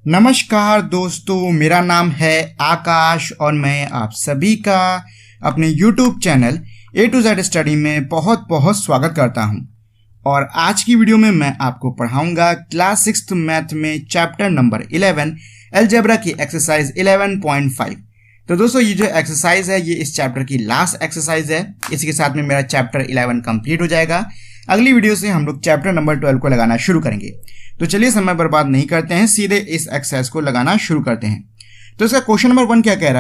नमस्कार दोस्तों, मेरा नाम है आकाश और मैं आप सभी का अपने YouTube channel A to Z study में बहुत बहुत स्वागत करता हूं। और आज की वीडियो में मैं आपको पढ़ाऊंगा क्लास 6th मैथ में चैप्टर नंबर 11 अलजेब्रा की एक्सरसाइज 11.5। तो दोस्तों ये जो एक्सरसाइज है ये इस चैप्टर की लास्ट एक्सरसाइज है। इसी के साथ में मेरा चैप्टर 11 कंप्लीट हो जाएगा। अगली वीडियो से हम लोग चैप्टर नंबर 12 को लगाना शुरू करेंगे। तो चलिए समय बर्बाद नहीं करते हैं, सीधे इस एक्सरसाइज को लगाना शुरू करते हैं। तो इसका क्वेश्चन नंबर 1 क्या कह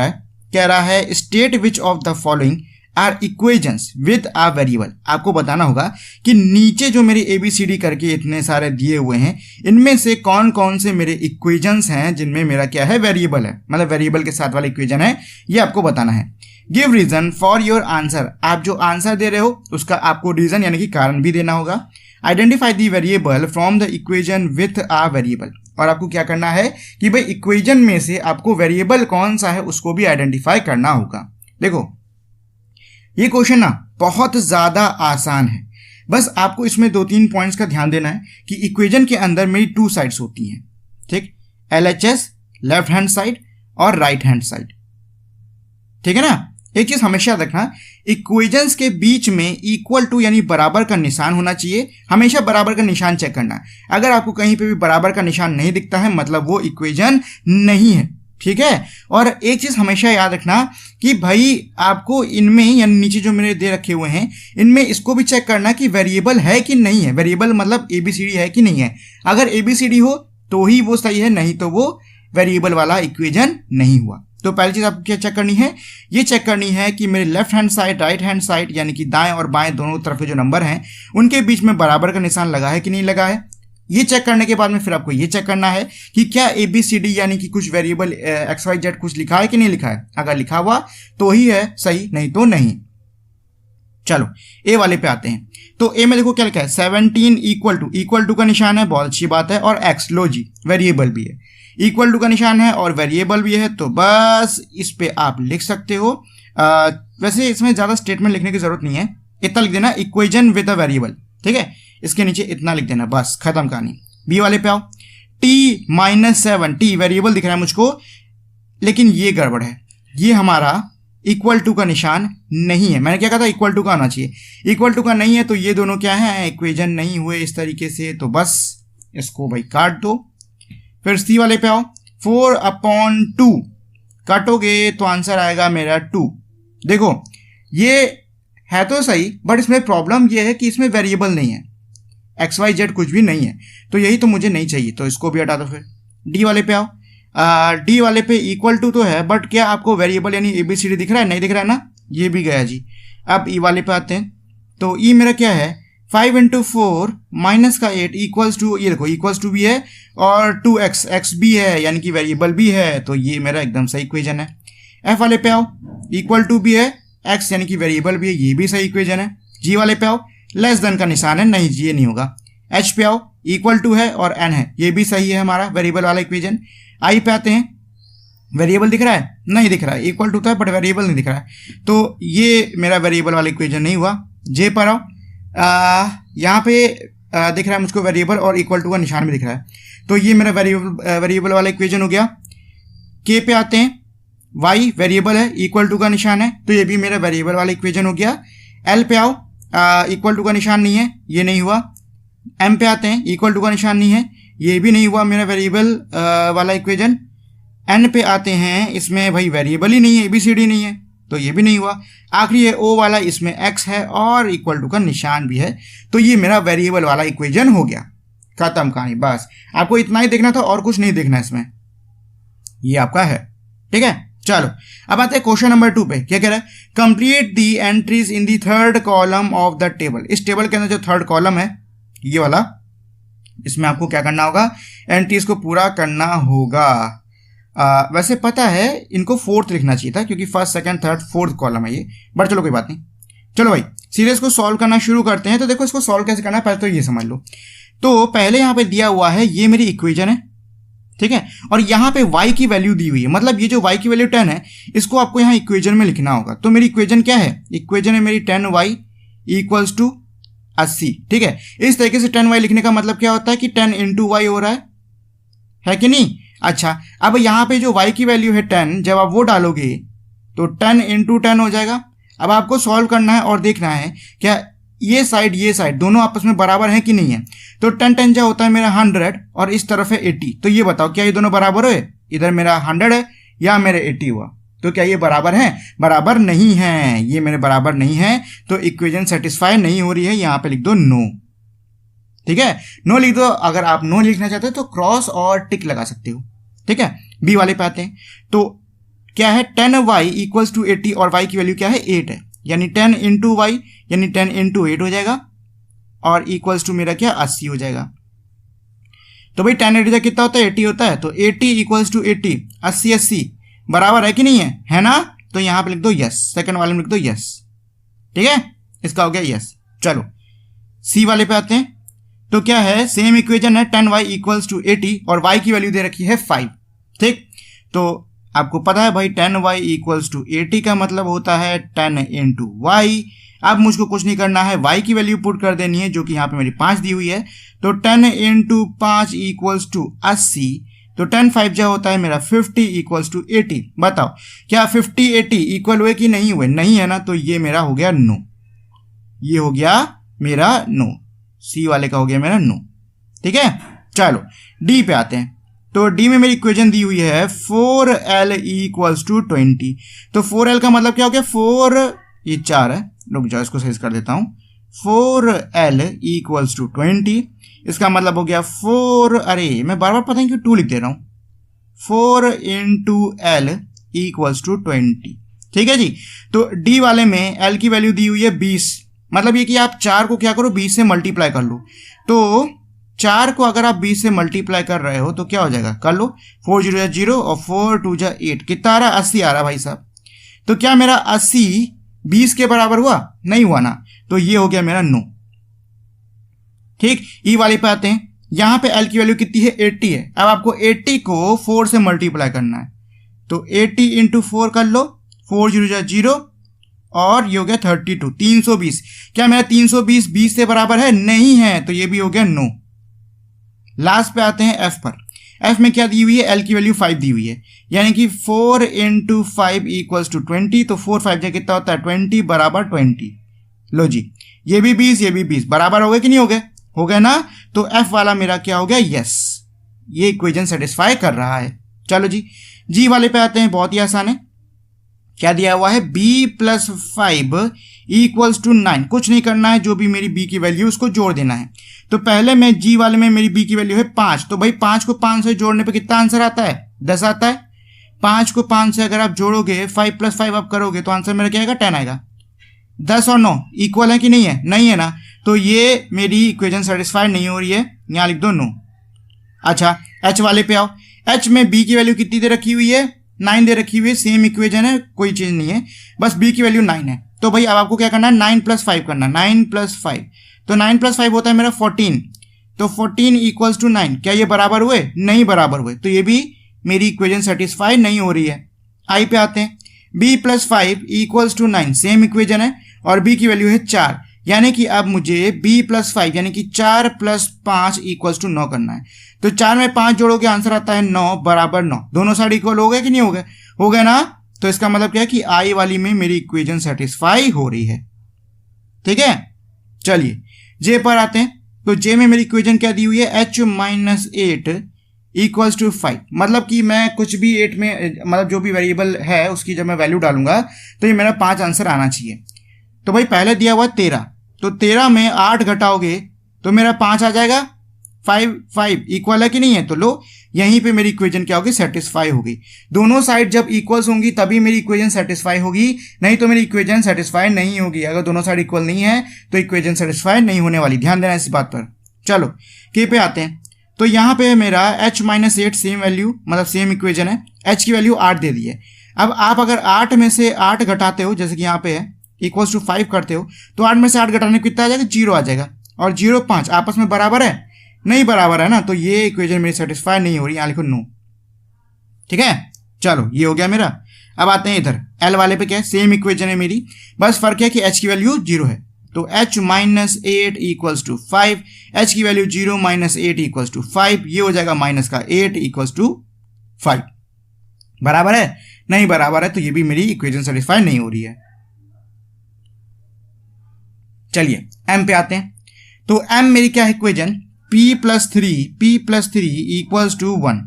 रहा है state which of the following are equations with a variable. आपको बताना होगा कि नीचे जो मेरे ABCD करके इतने सारे दिए हुए हैं इनमें से कौन कौन से मेरे इक्वेशंस हैं जिनमें मेरा क्या है वेरिएबल है, मतलब वेरिएबल के साथ वाला इक्वेशन है, ये आपको बताना है। Give reason for your answer. आप जो आंसर दे रहे हो उसका आपको रीजन यानी कि कारण भी देना होगा। Identify the variable from the equation with a variable. और आपको क्या करना है कि भाई इक्वेशन में से आपको वेरिएबल कौन सा है उसको भी आइडेंटिफाई करना होगा। देखो ये क्वेश्चन ना बहुत ज्यादा आसान है, बस आपको इसमें 2-3 पॉइंट्स का ध्यान देना है कि इक्वेशन के अंदर मेरी 2 साइड्स होती हैं, ठीक, LHS लेफ्ट हैंड साइड और राइट हैंड साइड, ठीक है ना। एक चीज हमेशा रखना, इक्वेशंस के बीच में इक्वल टू यानी बराबर का निशान होना चाहिए। हमेशा बराबर का निशान चेक करना। अगर आपको कहीं पे भी बराबर का निशान नहीं दिखता है मतलब वो इक्वेशन नहीं है, ठीक है। और एक चीज हमेशा याद रखना कि भाई आपको इनमें यानी नीचे जो मेरे दे रखे हुए हैं इनमें इसको भी चेक करना कि वेरिएबल है कि नहीं है। वेरिएबल मतलब ABCD है कि नहीं है। अगर ABCD हो तो ही वो सही है, नहीं तो वो वेरिएबल वाला इक्वेशन नहीं हुआ। तो पहली चीज आपको क्या चेक करनी है, ये चेक करनी है कि मेरे left hand side right hand side यानी कि दाएं और बाएं दोनों तरफ के जो नंबर हैं उनके बीच में बराबर का निशान लगा है कि नहीं लगा है। ये चेक करने के बाद में फिर आपको ये चेक करना है कि क्या ABCD यानी कि कुछ वेरिएबल XYZ कुछ लिखा है कि नहीं लिखा है। अगर लिखा हुआ तो ही है सही, नहीं तो नहीं। चलो A वाले पे आते हैं। तो A में देखो क्या लिखा है 17 इक्वल टू का निशान है, बहुत अच्छी बात है। और X लो जी वेरिएबल भी है, इक्वल टू का निशान है और वेरिएबल भी है, तो बस इस पे आप लिख सकते हो। वैसे इसमें ज्यादा स्टेटमेंट लिखने की जरूरत नहीं है, इतना लिख देना इक्वेशन विद अ वेरिएबल, ठीक है। इसके नीचे इतना लिख देना, बस खत्म कहानी। B वाले पे आओ, T-7 T वेरिएबल दिख रहा है मुझको, लेकिन ये गड़बड़ है, ये हमारा इक्वल टू का निशान नहीं है। मैंने क्या कहा था इक्वल टू का आना चाहिए, इक्वल टू का नहीं है, तो ये दोनों क्या है इक्वेशन नहीं हुए इस तरीके से, तो बस इसको भाई काट दो। फिर C वाले पे आओ, 4/2 काटोगे तो आंसर आएगा मेरा 2। देखो ये है तो सही, बट इसमें प्रॉब्लम ये है कि इसमें वेरिएबल नहीं है, XYZ कुछ भी नहीं है, तो यही तो मुझे नहीं चाहिए, तो इसको भी हटा दो। फिर D वाले पे आओ, D वाले पे इक्वल टू तो है, बट क्या आपको वेरिएबल यानी ABCD दिख रहा है, नहीं दिख रहा है ना, ये भी गया जी। अब E वाले पे आते हैं, तो E मेरा क्या है 5 × 4 माइनस का 8 इक्वल्स टू, ये देखो इक्वल्स टू भी है और 2x x भी है यानी कि वेरिएबल भी है, तो ये मेरा एकदम सही इक्वेशन है। F वाले पे आओ, इक्वल टू भी है, x यानी कि वेरिएबल भी है, ये भी सही इक्वेशन है। G वाले पे आओ, लेस देन का निशान है, नहीं ये नहीं होगा। H पे आओ, इक्वल टू है और n है, ये भी सही है हमारा वेरिएबल वाला इक्वेशन। I पे आते हैं, वेरिएबल दिख रहा है, नहीं दिख रहा है, इक्वल टू था बट वेरिएबल नहीं दिख रहा है, तो ये मेरा वेरिएबल वाला इक्वेशन नहीं हुआ। J पर आओ, यहाँ पे दिख रहा है मुझको वेरिएबल और इक्वल टू का निशान भी दिख रहा है, तो ये मेरा वेरिएबल वाला इक्वेशन हो गया। K पे आते हैं, y वेरिएबल है, इक्वल टू का निशान है, तो ये भी मेरा वेरिएबल वाला इक्वेशन हो गया। L पे आओ, इक्वल टू का निशान नहीं है, ये नहीं हुआ। M पे आते हैं, इक्वल टू का निशान नहीं है, ये भी नहीं हुआ मेरा वेरिएबल वाला इक्वेशन। N पे आते हैं, इसमें भाई वेरिएबल ही नहीं है, ABCD नहीं है, तो ये भी नहीं हुआ। आखिरी है O वाला, इसमें X है और इक्वल टू का निशान भी है, तो ये मेरा वेरिएबल वाला इक्वेशन हो गया, खत्म कहानी। बस आपको इतना ही देखना था और कुछ नहीं देखना इसमें, ये आपका है, ठीक है। चलो अब आते हैं क्वेश्चन नंबर 2 पे। क्या कह रहा है complete the entries in the third column of the table. इस टेबल के अंदर जो थर्ड कॉलम है ये वाला, इसमें आपको क्या करना होगा एंट्रीज को पूरा करना होगा। वैसे पता है इनको 4th लिखना चाहिए था क्योंकि 1st 2nd 3rd 4th column है ये, बट चलो कोई बात नहीं। चलो भाई सीरीज को सॉल्व करना शुरू करते हैं। तो देखो इसको सॉल्व कैसे करना है पहले तो ये समझ लो। तो पहले यहाँ पे दिया हुआ है ये मेरी इक्वेशन है, ठीक है, और यहाँ पे y की वैल्यू दी हुई है, मतलब ये जो y की वैल्यू 10 है इसको आपको यहाँ इक्वेशन में लिखना होगा। तो मेरी इक्वेशन क्या है, इक्वेशन है मेरी 10y इक्वल्स टू 80, ठीक है। इस तरीके से 10y लिखने का मतलब क्या होता है कि 10 × y हो रहा है कि नहीं। अच्छा, अब यहाँ पे जो y की वैल्यू है 10, जब आप वो डालोगे तो 10 इंटू 10 हो जाएगा। अब आपको सॉल्व करना है और देखना है क्या ये साइड दोनों आपस में बराबर है कि नहीं है। तो 10 10 जो होता है मेरा 100 और इस तरफ है 80, तो ये बताओ क्या ये दोनों बराबर है? इधर मेरा 100 है या मेरे 80 हुआ, तो क्या ये बराबर है? बराबर नहीं है, ये मेरे बराबर नहीं है, तो इक्वेशन सेटिस्फाई नहीं हो रही है। यहाँ पे लिख दो नो। ठीक है, नो लिख दो। अगर आप नो लिखना चाहते हो तो क्रॉस और टिक लगा सकते हो। ठीक है, बी वाले पे आते हैं। तो क्या है 10y इक्वल्स टू 80 और y की वैल्यू क्या है 8 है, यानी 10 इंटू वाई यानी 10 इंटू 8 हो जाएगा और इक्वल्स टू मेरा क्या 80 हो जाएगा। तो भाई 10 80 कितना होता है 80 होता है, तो 80 इक्वल्स टू 80 80 बराबर है कि नहीं है ना? तो यहां पे लिख दो यस, सेकंड वाले में लिख दो यस। ठीक है, इसका हो गया यस। चलो सी वाले पे आते हैं। तो क्या है सेम इक्वेशन है 10y इक्वल्स टू 80 और y की वैल्यू दे रखी है 5। ठीक, तो आपको पता है भाई 10y इक्वल्स टू 80 का मतलब होता है 10 इंटू वाई। अब मुझको कुछ नहीं करना है, y की वैल्यू पुट कर देनी है जो कि यहाँ पे मेरी 5 दी हुई है। तो 10 इंटू 5 इक्वल्स टू 80, तो 10 5 जो होता है मेरा 50 इक्वल्स टू 80। बताओ क्या 50 80 इक्वल हुए कि नहीं हुए? नहीं है ना, तो ये मेरा हो गया नो, ये हो गया मेरा नो, सी वाले का हो गया मेरा नो। ठीक है, चलो डी पे आते हैं। तो डी में मेरी इक्वेशन दी हुई है 4l इक्वल्स टू 20। तो 4l का मतलब क्या हो गया 4, ये 4 है, रुक जाओ इसको सही कर देता हूं। 4l इक्वल्स टू 20, इसका मतलब हो गया 4, अरे मैं बार बार पता नहीं क्यों 2 लिख दे रहा हूं, 4 इंटू l इक्वल्स टू 20। ठीक है जी, तो डी वाले में l की वैल्यू दी हुई है 20, मतलब ये कि आप 4 को क्या करो 20 से मल्टीप्लाई कर लो। तो 4 को अगर आप 20 से मल्टीप्लाई कर रहे हो तो क्या हो जाएगा, कर लो, 4 0 0 और 4 2 8, कितना आ रहा 80 आ रहा भाई साहब। तो क्या मेरा 80 20 के बराबर हुआ? नहीं हुआ ना, तो ये हो गया मेरा नो। ठीक, ई वाले पे आते हैं। यहां पे एल की वैल्यू कितनी है 80 है। अब आपको 80 को 4 से मल्टीप्लाई करना है, तो 80 इंटू 4 कर लो, 4 0 0 और ये हो गया 32 320। क्या मेरा 320 20 से बराबर है? नहीं है, तो ये भी हो गया नो। लास्ट पे आते हैं एफ पर। एफ में क्या दी हुई है, एल की वैल्यू 5 दी हुई है, यानी कि 4 इंटू 5 इक्वल्स टू 20। तो 4 5 कितना होता है 20 बराबर 20। लो जी, ये भी 20 ये भी 20 बराबर हो गए कि नहीं हो गए? हो गए ना, तो एफ वाला मेरा क्या हो गया यस, ये इक्वेशन सेटिस्फाई कर रहा है। चलो जी, जी वाले पे आते हैं, बहुत ही आसान है। क्या दिया हुआ है b प्लस 5 इक्वल्स टू 9। कुछ नहीं करना है, जो भी मेरी b की वैल्यू उसको जोड़ देना है। तो पहले में g वाले में मेरी b की वैल्यू है 5, तो भाई 5 को 5 से जोड़ने पे कितना आंसर आता है 10 आता है। 5 को 5 से अगर आप जोड़ोगे 5 प्लस 5 आप करोगे तो आंसर मेरा क्या आएगा 10 आएगा। 10 और 9 इक्वल है कि नहीं है? नहीं है ना, तो ये मेरी इक्वेशन सेटिस्फाई नहीं हो रही है, यहाँ लिख दो नो। अच्छा h वाले पे आओ। h में b की वैल्यू कितनी दे रखी हुई है 9 दे रखी हुई है, सेम इक्वेशन है, कोई चीज नहीं है, बस b की वैल्यू 9 है। तो भाई अब आपको क्या करना है 9 प्लस 5 करना, 9 प्लस 5, तो 9 प्लस 5 होता है मेरा 14। तो 14 इक्वल्स टू 9, क्या ये बराबर हुए? नहीं बराबर हुए, तो ये भी मेरी इक्वेशन सेटिस्फाई नहीं हो रही है। आई पे आते हैं, b plus 5 equals to 9, same equation है और b की वैल्यू है 4, यानी कि अब मुझे b प्लस 5 यानी कि 4 प्लस 5 इक्वल्स टू 9 करना है। तो 4 में 5 जोड़ोगे आंसर आता है 9 बराबर 9। दोनों साइड इक्वल हो गए कि नहीं हो गए? हो गए ना, तो इसका मतलब क्या है कि आई वाली में मेरी इक्वेशन सेटिस्फाई हो रही है। ठीक है, चलिए जे पर आते हैं। तो जे में मेरी इक्वेशन क्या दी हुई है h माइनस 8 इक्वल्स टू 5, मतलब कि मैं कुछ भी 8 में मतलब जो भी वेरिएबल है उसकी जब मैं वैल्यू डालूंगा तो ये मेरा 5 आंसर आना चाहिए। तो भाई पहले दिया हुआ 13, तो 13 में 8 घटाओगे तो मेरा 5 आ जाएगा। 5 इक्वल है कि नहीं है? तो लो, यहीं पे मेरी इक्वेशन क्या होगी सेटिस्फाई होगी। दोनों साइड जब इक्वल्स होंगी तभी मेरी इक्वेशन सेटिस्फाई होगी, नहीं तो मेरी इक्वेशन सेटिस्फाई नहीं होगी। अगर दोनों साइड इक्वल नहीं है तो इक्वेशन सेटिस्फाई नहीं होने वाली, ध्यान देना इस बात पर। चलो के पे आते हैं। तो यहाँ पे मेरा h माइनस 8 सेम वैल्यू मतलब सेम इक्वेशन है, h की वैल्यू 8 दे दी है। अब आप अगर 8 में से 8 घटाते हो, जैसे कि यहाँ पे है इक्वल्स टू 5 करते हो, तो 8 में से 8 घटाने कितना आ जाएगा 0 आ जाएगा, और 0 5 आपस में बराबर है? नहीं बराबर है ना, तो ये इक्वेशन मेरी सेटिस्फाई नहीं हो रही, यहाँ लिखो नो। ठीक है, चलो ये हो गया मेरा। अब आते हैं इधर एल वाले पे, क्या है सेम इक्वेशन है मेरी, बस फर्क है कि h की वैल्यू 0 है। तो h minus 8 equals to 5, h की वैल्यू 0 माइनस 8 इक्वल्स टू 5, ये हो जाएगा माइनस का 8 इक्वल्स टू 5 बराबर है, नहीं बराबर है, तो ये भी मेरी इक्वेशन सेटिस्फाई नहीं हो रही है। चलिए m पे आते हैं। तो m मेरी क्या है equation, p plus three equals to 1।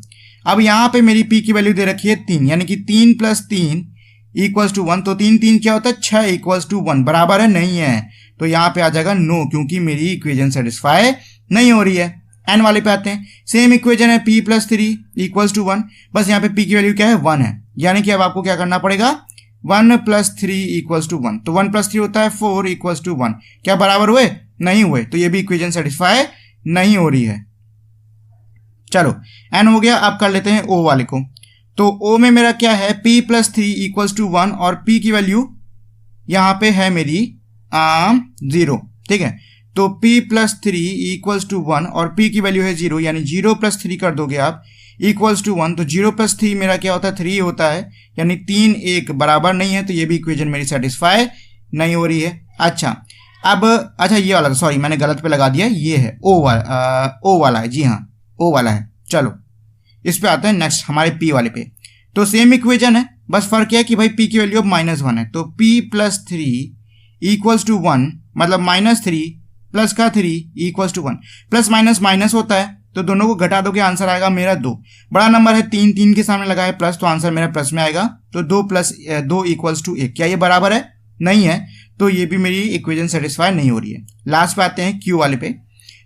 अब यहाँ पे मेरी p की वैल्यू दे रखी है 3, यानी कि 3 प्लस 3 इक्वल्स टू 1। तो 3 क्या होता है, 6 इक्वल्स टू 1 बराबर है, नहीं है, तो यहाँ पे आ जाएगा नो, क्योंकि मेरी इक्वेशन सेटिस्फाई नहीं हो रही है। n वाले पे आते हैं, सेम इक्वेशन है p plus three equals to 1, बस यहाँ पे p की वैल्यू क्या है 1 है, यानी कि अब आपको क्या करना पड़ेगा, 1 प्लस थ्री इक्वल्स टू 1। तो 1 प्लस 3 होता है 4 इक्वल्स टू 1। क्या बराबर हुए, नहीं हुए, तो ये भी इक्वेशन सेटिस्फाई नहीं हो रही है। चलो n हो गया, अब कर लेते हैं o वाले को। तो o में मेरा क्या है, p plus three equals to 1 और p की वैल्यू यहाँ पे है मेरी 0, ठीक है। तो p plus three equals to 1 और p की वैल्यू है 0, यानी 0 प्लस 3 कर दोगे आप इक्वल्स टू 1। तो 0 प्लस 3 मेरा क्या होता है, 3 होता है, यानी 3 1 बराबर नहीं है, तो ये भी इक्वेशन मेरी सेटिस्फाई नहीं हो रही है। अच्छा ये वाला, सॉरी मैंने गलत पे लगा दिया, ये है o वाला है, जी हाँ o वाला है। चलो इस पे आते हैं नेक्स्ट हमारे p वाले पे। तो सेम इक्वेशन है, बस फर्क क्या है कि भाई p की वैल्यू अब -1 है, तो p plus three equals to 1, मतलब -3 प्लस का 3 equals to 1। Plus minus minus होता है, तो दोनों को घटा दोगे आंसर आएगा मेरा 2। बड़ा नंबर है 3 के सामने लगा है प्लस, तो आंसर मेरा प्लस में आएगा। तो 2 प्लस 2 इक्वल्स टू 1। क्या ये बराबर है, नहीं है, तो ये भी मेरी इक्वेशन सेटिस्फाई नहीं हो रही है। लास्ट पे आते हैं q वाले पे।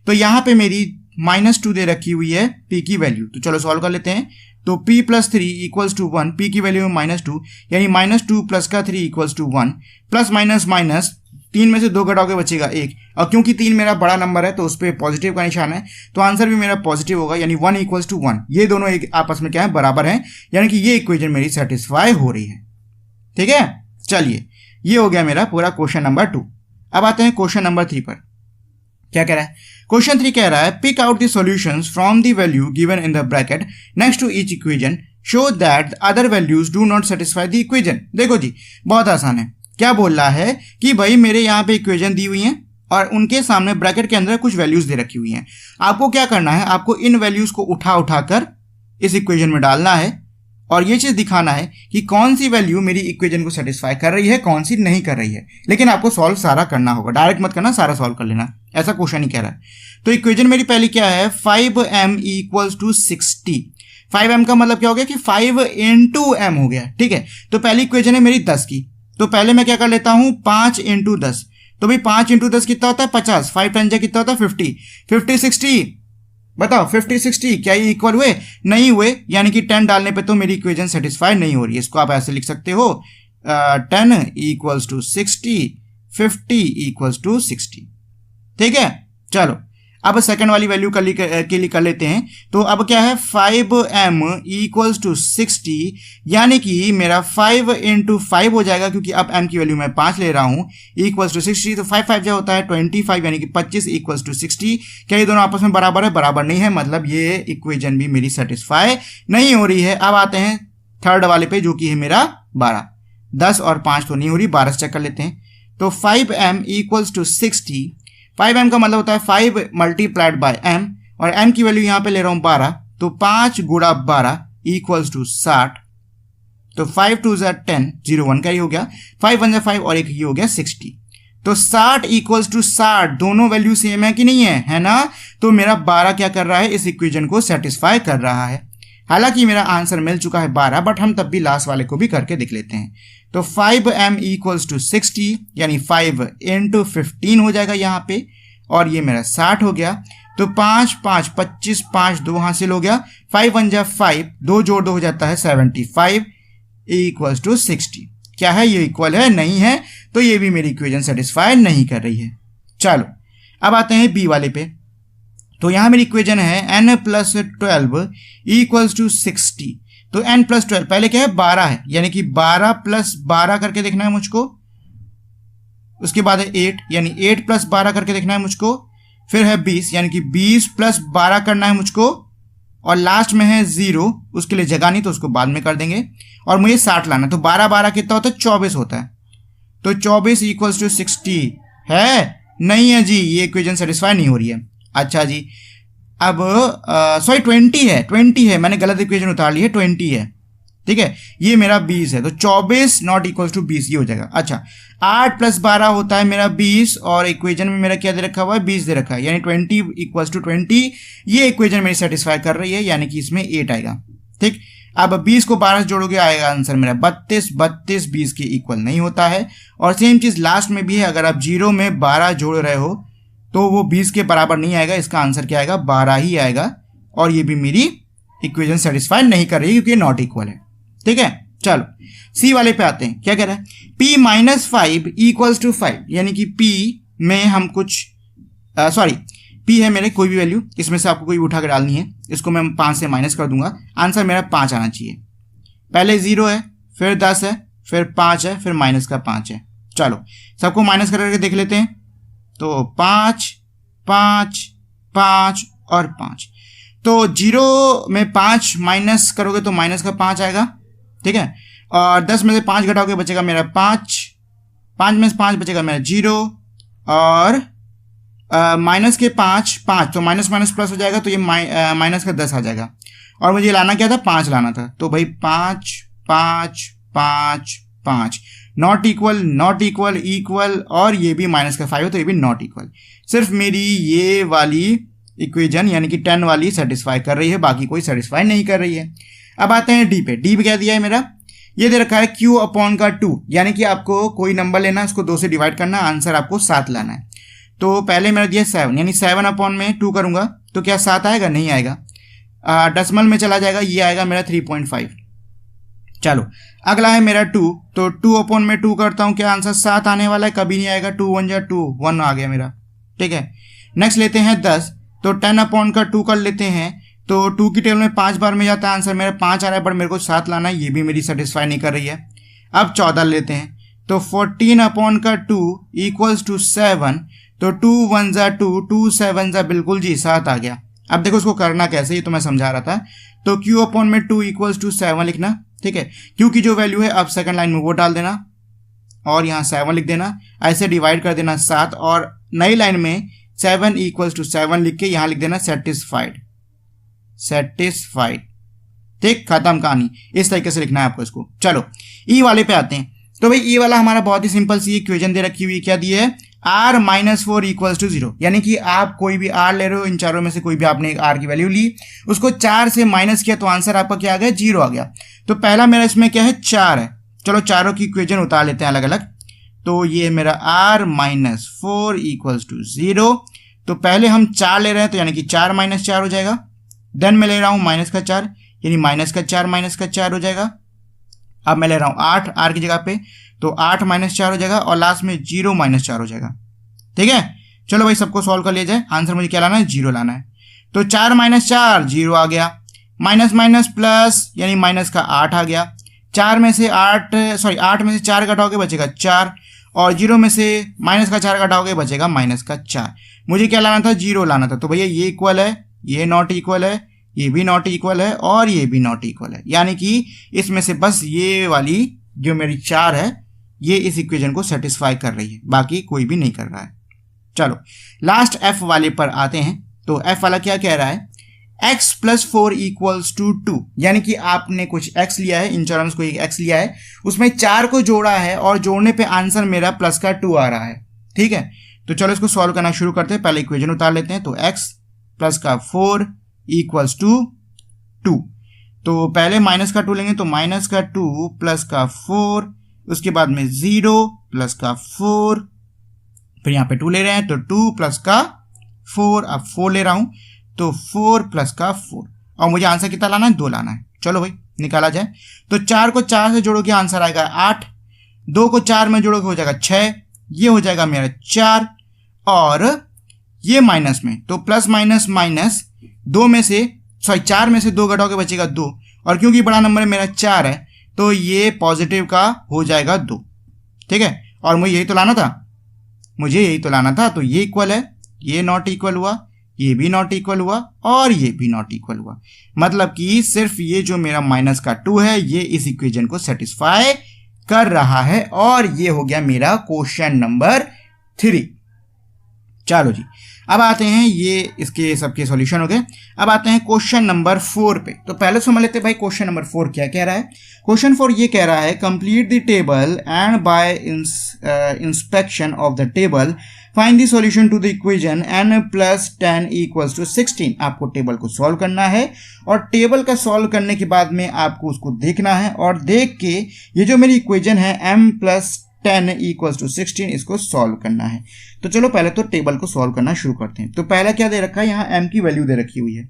तो यहाँ पे मेरी -2 दे रखी हुई है p की वैल्यू, तो चलो सॉल्व कर लेते हैं। तो p plus three equals to 1, p की वैल्यू है -2, यानी -2 प्लस का 3 equals to 1। Plus minus minus 3 में से 2 घटाओगे बचेगा 1, और क्योंकि 3 मेरा बड़ा नंबर है तो उस पर पॉजिटिव का निशान है, तो आंसर भी मेरा पॉजिटिव होगा, यानी 1 इक्वल्स टू 1। ये दोनों एक आपस में क्या है, बराबर हैं, यानी कि ये इक्वेशन मेरी सेटिस्फाई हो रही है। ठीक है, चलिए ये हो गया मेरा पूरा क्वेश्चन नंबर 2। अब आते हैं क्वेश्चन नंबर 3 पर। क्या कह रहा है क्वेश्चन 3, कह रहा है pick out the solutions from the value given in the bracket next to each equation, show that other values do not satisfy the equation. देखो जी बहुत आसान है, क्या बोल रहा है कि भाई मेरे यहाँ पे इक्वेशन दी हुई हैं और उनके सामने ब्रैकेट के अंदर कुछ वैल्यूज दे रखी हुई हैं। आपको क्या करना है, आपको इन वैल्यूज को उठा कर इस इक्वेशन में डालना है और ये चीज दिखाना है कि कौन सी वैल्यू मेरी इक्वेशन को सेटिस्फाई कर रही है, कौन सी नहीं कर रही है। लेकिन आपको सॉल्व सारा करना होगा, डायरेक्ट मत करना, सारा सॉल्व कर लेना, ऐसा क्वेश्चन ही कह रहा है। तो इक्वेशन मेरी पहली क्या है, 5m इक्वल्स टू 60। 5m का मतलब क्या हो गया कि 5 into m हो गया, ठीक है। तो पहली इक्वेशन है मेरी 10 की, तो पहले मैं क्या कर लेता हूं 5 into 10। तो भाई 5 into 10 कितना होता है 50, 5 10 कितना होता है 50, 50 60, बताओ 50 60 क्या ये इक्वल हुए, नहीं हुए, यानी कि 10 डालने पे तो मेरी इक्वेशन सेटिस्फाई नहीं हो रही है। इसको आप ऐसे लिख सकते हो 10 इक्वल्स टू 60, 50 इक्वल्स टू 60। ठीक है, चलो अब सेकंड वाली वैल्यू के लिए कर लेते हैं। तो अब क्या है 5m इक्वल्स टू 60, यानी कि मेरा 5 into 5 हो जाएगा, क्योंकि अब m की वैल्यू मैं 5 ले रहा हूं, इक्वल्स टू 60। तो 5 5 जो होता है 25, यानी कि 25 इक्वल्स टू 60। क्या ये दोनों आपस में बराबर है, बराबर नहीं है, मतलब ये इक्वेशन भी मेरी सेटिस्फाई नहीं हो रही है। अब आते हैं थर्ड वाले पे जो कि है मेरा 12। 10 और 5 तो नहीं हो रही, 12 से चेक कर लेते हैं। तो 5m इक्वल्स टू 60, 5m का मतलब होता है 5 मल्टीप्लाइड बाय m, और m की वैल्यू यहां पे ले रहा हूं 12, तो 5 गुणा 12 इक्वल्स टू 60। तो 5 2 10, 0 1 का ही हो गया, 5 1 5 और एक ये हो गया 60। तो 60 इक्वल्स टू 60, दोनों वैल्यू सेम है कि नहीं है ना। तो मेरा 12 क्या कर रहा है, इस इक्वेशन को सेटिस्फाई कर रहा है। हालांकि मेरा आंसर मिल चुका है 12, बट हम तब भी लास्ट वाले को भी करके देख लेते हैं। तो 5m इक्वल्स टू 60, यानी 5 into 15 हो जाएगा यहाँ पे, और ये मेरा 60 हो गया। तो 5 5 25, 5 2 हासिल हो गया, 5 1 जा 5, 2 जोड़ 2 हो जाता है 75 इक्वल्स टू 60। क्या है, ये इक्वल है, नहीं है, तो ये भी मेरी इक्वेशन सेटिस्फाई नहीं कर रही है। चलो अब आते हैं बी वाले पे। तो यहां मेरी इक्वेशन है n प्लस 12 इक्वल्स टू 60। तो n प्लस 12 पहले क्या है 12 है, यानी कि 12 प्लस 12 करके देखना है मुझको। उसके बाद है 8, यानी 8 प्लस 12 करके देखना है मुझको। फिर है 20, यानी कि 20 प्लस 12 करना है मुझको। और लास्ट में है 0, उसके लिए जगह नहीं तो उसको बाद में कर देंगे। और मुझे 60 लाना, तो 12 12 कितना होता है 24 होता है। तो 24 इक्वल्स टू 60 है, नहीं है जी, ये इक्वेशन सेटिस्फाई नहीं हो रही है। अच्छा जी, अब सॉरी 20 है, मैंने गलत इक्वेशन उतार ली है, 20 है, ठीक है, ये मेरा 20 है, तो 24 नॉट इक्वल टू 20 ये हो जाएगा। अच्छा 8 + 12 होता है मेरा 20, और इक्वेशन में मेरा क्या दे रखा हुआ है, 20 दे रखा है, यानी 20 इक्वल्स टू 20, ये इक्वेशन मेरी सेटिस्फाई कर रही है, यानी कि इसमें 8 आएगा। ठीक, अब 20 को 12 से जोड़ोगे आएगा आंसर मेरा 32, 32 20 के इक्वल नहीं होता है। और सेम चीज लास्ट में भी है, अगर आप 0 में 12 जोड़ रहे हो तो वो 20 के बराबर नहीं आएगा, इसका आंसर क्या आएगा, 12 ही आएगा, और ये भी मेरी इक्वेशन सेटिस्फाई नहीं कर रही क्योंकि नॉट इक्वल है। ठीक है, चलो सी वाले पे आते हैं, क्या कह रहा है, p - 5 इक्वल्स टू 5, यानी कि p में हम कुछ सॉरी p है मेरे कोई भी वैल्यू, इसमें से आपको कोई उठा कर डालनी है, इसको मैं 5 से माइनस कर दूंगा, आंसर मेरा 5 आना चाहिए। पहले 0 है, फिर 10 है, फिर 5 है, फिर माइनस का 5 है। चलो सबको माइनस करके देख लेते हैं, तो 5 5 5 और 5, तो 0 में 5 माइनस करोगे तो माइनस का 5 आएगा। ठीक है, और 10 में से 5 घटाओगे बचेगा मेरा 5, 5 में से 5 बचेगा मेरा 0, और माइनस के 5 5, तो माइनस माइनस प्लस हो जाएगा, तो ये माइनस का 10 आ जाएगा, और मुझे लाना क्या था, 5 लाना था, तो भाई 5 5 5 5 not equal not equal equal, और ये भी माइनस का 5 है, तो ये भी नॉट इक्वल। सिर्फ मेरी ये वाली इक्वेशन यानी कि 10 वाली सेटिस्फाई कर रही है, बाकी कोई सेटिस्फाई नहीं कर रही है। अब आते हैं डी पे। डी पे क्या दिया है मेरा, ये दे रखा है q/2, यानी कि आपको कोई नंबर लेना है, उसको 2 से डिवाइड करना, आंसर आपको 7 लाना है। तो पहले मेरा दिया 7, यानी 7/2 करूंगा तो क्या 7 आएगा, नहीं आएगा, डेसिमल में चला जाएगा, ये आएगा मेरा 3.5। चलो अगला है मेरा 2, तो 2/2 करता हूं, क्या आंसर 7 आने वाला है, कभी नहीं आएगा, 2 1 जा 2, 1 आ गया मेरा। ठीक है, नेक्स्ट लेते हैं 10, तो 10/2 कर लेते हैं, तो 2 की टेबल में 5 बार में जाता है, आंसर मेरा 5 आ रहा है, पर मेरे को 7 लाना है, ये भी मेरी सेटिस्फाई नहीं कर रही है। अब 14 लेते हैं, तो 14/2 इक्वल्स टू 7, तो 2 1 जा 2, 2 7 जा बिल्कुल जी 7 आ गया। अब देखो उसको करना कैसे, ये तो मैं समझा रहा था, तो q/2 इक्वल्स टू 7 लिखना। ठीक है, q की जो वैल्यू है अब सेकंड लाइन में वो डाल देना, और यहाँ 7 लिख देना, ऐसे डिवाइड कर देना 7, और नई लाइन में 7 इक्वल्स टू 7 लिख के यहाँ लिख देना सेटिस्फाइड, सेटिस्फाइड। ठीक, खत्म कहानी, इस तरीके से लिखना है आपको इसको। चलो ई वाले पे आते हैं, तो भाई ई वाला हमारा बहुत ही सिंपल सी इक्वेशन दे रखी हुई है, क्या दी है, r - 4 इक्वल्स टू 0, यानी कि आप कोई भी r ले रहे हो, इन चारों में से कोई भी आपने एक r की वैल्यू ली, उसको 4 से माइनस किया, तो आंसर आपका क्या आ गया, 0 आ गया। तो पहला मेरा इसमें क्या है, 4 है, चलो चारों की इक्वेशन उतार लेते हैं अलग अलग, तो ये मेरा r - 4 इक्वल्स टू 0, तो पहले हम 4 ले रहे हैं, तो यानी कि 4 - 4 हो जाएगा, देन मैं ले रहा हूं माइनस का 4, यानी माइनस का 4 हो जाएगा। अब मैं ले रहा हूं 8 r की जगह पे, तो 8 - 4 हो जाएगा, और लास्ट में 0 - 4 हो जाएगा। ठीक है, चलो भाई सबको सॉल्व कर लिया जाए, आंसर मुझे क्या लाना है, 0 लाना है, तो 4 - 4 0 आ गया, माइनस माइनस प्लस यानी माइनस का 8 आ गया, 8 में से 4 घटाओगे बचेगा 4, और 0 में से माइनस का 4 घटाओगे बचेगा माइनस का 4। मुझे क्या लाना था, 0 लाना था, तो भैया ये इक्वल है, ये नॉट इक्वल है, ये भी नॉट इक्वल है, और ये भी नॉट इक्वल है, यानी कि इसमें से बस ये वाली जो मेरी 4 है ये इस इक्वेशन को सेटिस्फाई कर रही है, बाकी कोई भी नहीं कर रहा है। चलो लास्ट f वाले पर आते हैं, तो f वाला क्या कह रहा है, x + 4 इक्वल्स टू 2, यानी कि आपने कुछ x लिया है, इन चारों में कोई x लिया है, उसमें 4 को जोड़ा है, और जोड़ने पे आंसर मेरा प्लस का 2 आ रहा है। ठीक है, तो चलो इसको सॉल्व करना शुरू करते हैं, पहले इक्वेशन उतार लेते हैं, तो x + का 4 इक्वल्स टू 2, तो पहले माइनस का 2 लेंगे, तो माइनस का 2 प्लस का 4, उसके बाद में 0 प्लस का 4, फिर यहाँ पे 2 ले रहे हैं, तो 2 प्लस का 4, अब 4 ले रहा हूं, तो 4 प्लस का 4, और मुझे आंसर कितना लाना है, 2 लाना है। चलो भाई निकाला जाए, तो 4 को 4 से जोड़ोगे आंसर आएगा 8, 2 को 4 में जोड़ोगे हो जाएगा 6, ये हो जाएगा मेरा 4, और ये माइनस में, तो प्लस माइनस माइनस 4 में से 2 घटाओगे बचेगा 2, और क्योंकि बड़ा नंबर मेरा 4 है, तो ये पॉजिटिव का हो जाएगा 2। ठीक है, और मुझे यही तो लाना था, तो ये इक्वल है, ये नॉट इक्वल हुआ, ये भी नॉट इक्वल हुआ, और ये भी नॉट इक्वल हुआ, मतलब कि सिर्फ ये जो मेरा माइनस का 2 है ये इस इक्वेशन को सेटिस्फाई कर रहा है, और ये हो गया मेरा क्वेश्चन नंबर 3। चलो जी अब आते हैं, ये इसके सबके सॉल्यूशन हो गए। अब आते हैं क्वेश्चन नंबर 4 पे। तो पहले समझ लेते हैं भाई क्वेश्चन नंबर 4 क्या कह रहा है। क्वेश्चन 4 ये कह रहा है, complete the table and by inspection of the table find the solution to the equation n + 10 = 16। आपको टेबल को सॉल्व करना है और टेबल का सॉल्व करने के बाद में आपको उसको देखना है और देख के ये जो मेरी इक्वेशन है m + 10 = 16 इसको सॉल्व करना है। तो चलो पहले तो टेबल को सॉल्व करना शुरू करते हैं। तो पहला क्या दे रखा है, यहाँ m की वैल्यू दे रखी हुई है।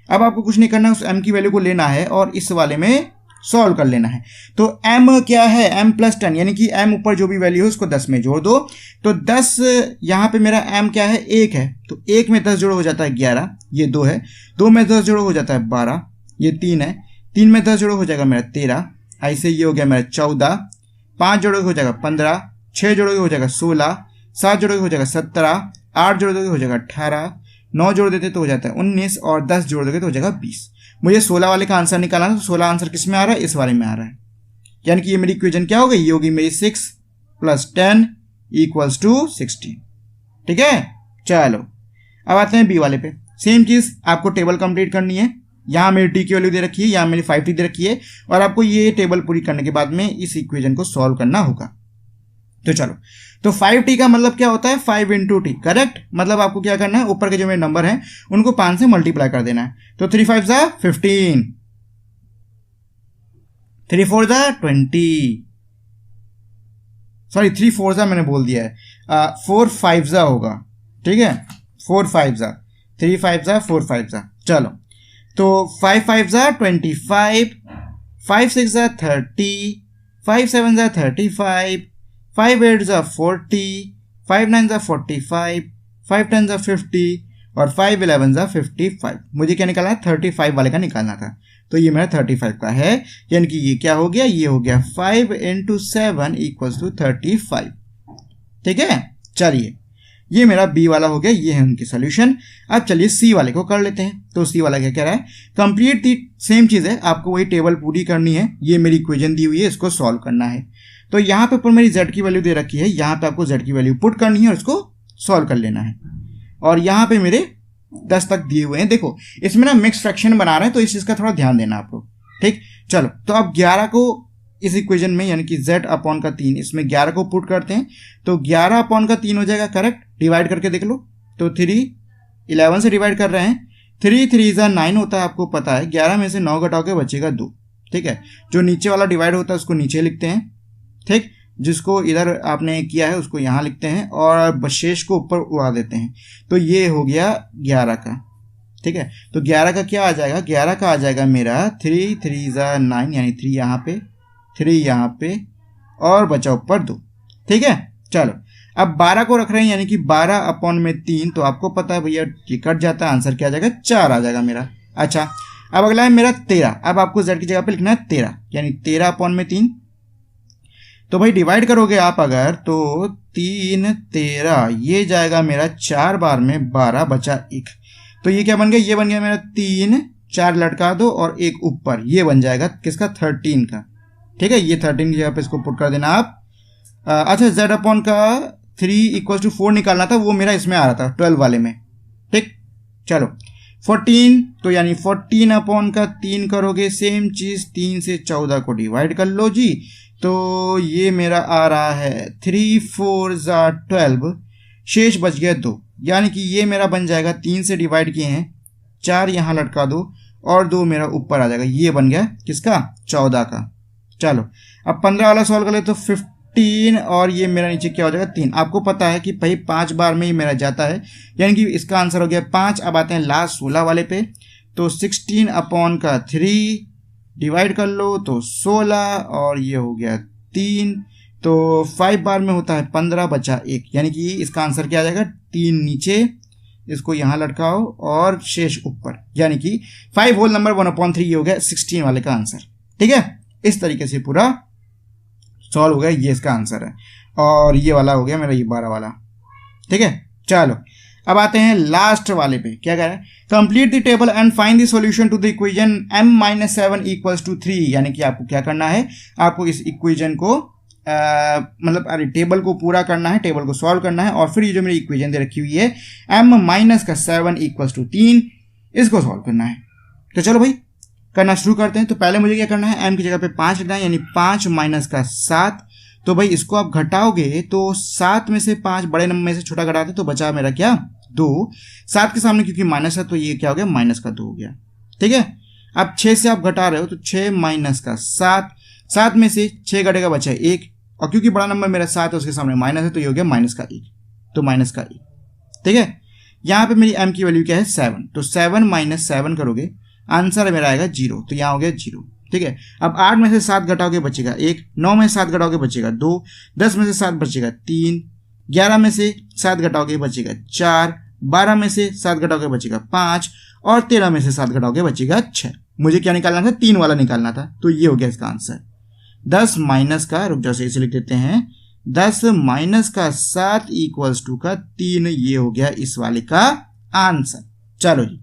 अब आपको कुछ नहीं करना है, उस m की वैल्यू को लेना है और इस वाले में सॉल्व कर लेना है। तो m क्या है, m + 10 यानी कि m ऊपर जो भी वैल्यू है उसको 10 में जोड़ दो। तो 10 यहाँ पे मेरा m क्या है, 1 है, तो 1 में 10 जोड़ो हो जाता है 11, ये 2 है, 2 में 10 जोड़ो हो जाता है 12, ये 3 है, 3 में 10 जोड़ो हो जाएगा मेरा 13, ऐसे ये हो गया मेरा 14, 5 जोड़ोगे हो जाएगा 15, 6 जोड़ोगे हो जाएगा 16, 7 जोड़ोगे हो जाएगा 17, 8 जोड़ दोगे हो जाएगा 18, 9 जोड़ देते तो हो जाता है 19 और 10 जोड़ दोगे तो हो जाएगा 20। मुझे 16 वाले का आंसर निकालना है, तो 16 आंसर किस में आ रहा है, इस वाले में आ रहा है। यानी कि ये मेरी इक्वेशन क्या हो गई, ये होगी मेरी 6 + 10 = 16। ठीक है, चलो अब आते हैं बी वाले पे। सेम चीज आपको टेबल कंप्लीट करनी है। यहाँ मेरी टी की वैल्यू दे रखी है, यहाँ मेरी 5t दे रखी है और आपको ये टेबल पूरी करने के बाद में इस इक्वेशन को सॉल्व करना होगा। तो चलो, तो 5t का मतलब क्या होता है, 5 × t, करेक्ट। मतलब आपको क्या करना है, ऊपर के जो मेरे नंबर हैं उनको 5 से मल्टीप्लाई कर देना है। तो 3 × 5 = 15, 3 × 4 = 20, सॉरी 3 × 4 = मैंने बोल दिया है, 4 × 5 = होगा, ठीक है, 4 × 5 = 3 × 5 = 4 × 5 = चलो, तो 5 × 5 = 25, 5 × 6 = 30, 5 × 7 = 35, 5 × 8 = 40, 5 × 9 = 45, 5 × 10 = 50 और 5 × 11 = 55। मुझे क्या निकालना है, 35 वाले का निकालना था, तो ये मेरा 35 का है। यानी कि ये क्या हो गया, ये हो गया 5 × 7 = 35। ठीक है, चलिए ये मेरा बी वाला हो गया, ये है उनकी सोल्यूशन। अब चलिए सी वाले को कर लेते हैं। तो सी वाला क्या कह रहा है, कंप्लीट दी, सेम चीज है, आपको वही टेबल पूरी करनी है। ये मेरी इक्वेशन दी हुई है, इसको सॉल्व करना है। तो यहाँ पे ऊपर मेरी z की वैल्यू दे रखी है, यहाँ पे आपको z की वैल्यू पुट करनी है और इसको सॉल्व कर लेना है। और यहाँ पे मेरे 10 तक दिए हुए हैं। देखो इसमें ना मिक्स फ्रैक्शन बना रहे हैं, तो इस चीज का थोड़ा ध्यान देना आप लोग। ठीक, चलो तो अब 11 को इस इक्वेशन में, यानी कि z/3, इसमें 11 को पुट करते हैं तो 11/3 हो जाएगा, करेक्ट। डिवाइड करके देख लो, तो 3 11 से डिवाइड कर रहे हैं, 3 × 3 = 9 होता है, आपको पता है। 11 में से 9 घटाओगे बचेगा 2। ठीक है, जो नीचे वाला डिवाइड होता है उसको नीचे लिखते हैं, ठीक, जिसको इधर आपने किया है उसको यहाँ लिखते हैं और शेष को ऊपर उड़ा देते हैं। तो ये हो गया 11 का। ठीक है, तो 11 का क्या आ जाएगा, 11 का आ जाएगा मेरा 3 × 3 = 9, यानी 3 यहाँ पे, 3 यहाँ पे और बचा ऊपर 2। ठीक है, चलो अब 12 को रख रहे हैं, यानी कि 12/3, तो आपको पता है भैया ये कट जाता है, आंसर क्या आ जाएगा, 4 आ जाएगा मेरा। अच्छा, अब अगला है मेरा 13। अब आपको z की जगह पे लिखना है 13, यानी 13/3। तो भाई डिवाइड करोगे आप अगर, तो 3 13, ये जाएगा मेरा 4 बार में 12 बचा 1। तो ये क्या बन गया, ये बन गया मेरा 3, 4 लटका दो और 1 ऊपर, ये बन जाएगा किसका, 13 का। ठीक है, ये 13 की जगह पे इसको पुट कर देना आप। अच्छा, z/3 = 4 निकालना था, वो मेरा इसमें आ रहा था 12 वाले में। ठीक, चलो 14, तो यानी 14/3 करोगे, सेम चीज 3 से 14 को डिवाइड कर लो जी। तो ये मेरा आ रहा है 3 × 4 = 12, शेष बच गया 2, यानी कि ये मेरा बन जाएगा, 3 से डिवाइड किए हैं, 4 यहाँ लटका दो और 2 मेरा ऊपर आ जाएगा, ये बन गया किसका, 14 का। चलो अब 15 वाला सॉल्व कर ले, तो 15 और ये मेरा नीचे क्या हो जाएगा, 3। आपको पता है कि भाई 5 बार में ही मेरा जाता है, यानी कि इसका आंसर हो गया 5। अब आते हैं लास्ट 16 वाले पे। तो 16/3 डिवाइड कर लो तो 16 और ये हो गया 3। तो 5 बार में होता है 15 बचा 1, यानी कि इसका आंसर क्या आ जाएगा, 3 नीचे, इसको यहाँ लटकाओ और शेष ऊपर, यानी कि 5 होल नंबर 1/3, ये हो गया 16 वाले का आंसर। ठीक है, इस तरीके से पूरा सॉल्व हो गया, ये इसका आंसर है। और ये वाला हो गया मेरा ये 12 वाला। ठीक है, चलो अब आते हैं लास्ट वाले पे। क्या कह रहा है, complete the table and find the solution to the equation m - 7 = 3। यानी कि आपको क्या करना है, आपको इस इक्वेशन को मतलब अरे टेबल को पूरा करना है, टेबल को सॉल्व करना है, और फिर ये जो मेरी इक्वेशन दे रखी हुई है m माइनस का 7 इक्वल्स टू 3, इसको सॉल्व करना है। तो चलो भाई करना शुरू करते हैं। तो पहले मुझे क्या करना है, m की जगह पे 5 लिखना है, यानी 5 माइनस का 7। तो भाई इसको आप घटाओगे तो 7 में से 5 बड़े नंबर में से छोटा घटाते तो बचा मेरा क्या 2। 7 के सामने क्योंकि माइनस है तो ये क्या हो गया, माइनस का 2 हो गया। ठीक है, अब 6 से आप घटा रहे हो तो 6 माइनस का 7, 7 में से 6 घटेगा बचा 1, और क्योंकि बड़ा नंबर मेरा 7 है उसके सामने माइनस है तो ये हो गया माइनस का 1, तो माइनस का 1। ठीक है, यहाँ पे मेरी m की वैल्यू क्या है 7, तो 7 माइनस 7 करोगे, आंसर मेरा आएगा 0, तो यहाँ हो गया 0। ठीक है, अब 8 में से 7 घटाओगे बचेगा 1, 9 में से 7 घटाओगे बचेगा 2, 10 में से 7 बचेगा 3, 11 में से 7 घटाओगे बचेगा 4, 12 में से 7 घटाओगे बचेगा 5, और 13 में से 7 घटाओगे बचेगा 6। मुझे क्या निकालना था, 3 वाला निकालना था, तो ये हो गया इसका आंसर। 10 माइनस का, रुक जाओ इसे लिख देते हैं, 10 माइनस का 7 इक्वल्स टू का 3, ये हो गया इस वाले का आंसर। चलो जी,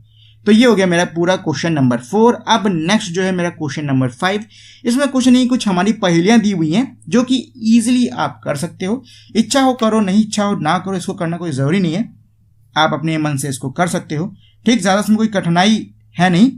तो ये हो गया मेरा पूरा क्वेश्चन नंबर 4। अब नेक्स्ट जो है मेरा क्वेश्चन नंबर 5। इसमें कुछ नहीं, कुछ हमारी पहेलियां दी हुई हैं जो कि इजीली आप कर सकते हो। इच्छा हो करो, नहीं इच्छा हो ना करो, इसको करना कोई जरूरी नहीं है, आप अपने मन से इसको कर सकते हो। ठीक, ज्यादा इसमें कोई कठिनाई है नहीं।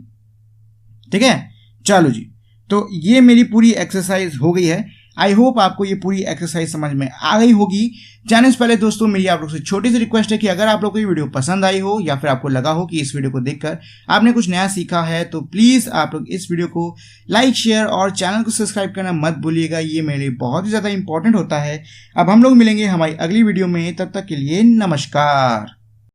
ठीक है, चलो जी, तो ये मेरी पूरी एक्सरसाइज हो गई है। आई होप आपको ये पूरी एक्सरसाइज समझ में आ गई होगी। जाने से पहले दोस्तों मेरी आप लोग से छोटी सी रिक्वेस्ट है कि अगर आप लोग को ये वीडियो पसंद आई हो या फिर आपको लगा हो कि इस वीडियो को देखकर आपने कुछ नया सीखा है, तो प्लीज़ आप लोग इस वीडियो को लाइक, शेयर और चैनल को सब्सक्राइब करना मत भूलिएगा, ये मेरे लिए बहुत ही ज़्यादा इंपॉर्टेंट होता है। अब हम लोग मिलेंगे हमारी अगली वीडियो में, तब तक के लिए नमस्कार।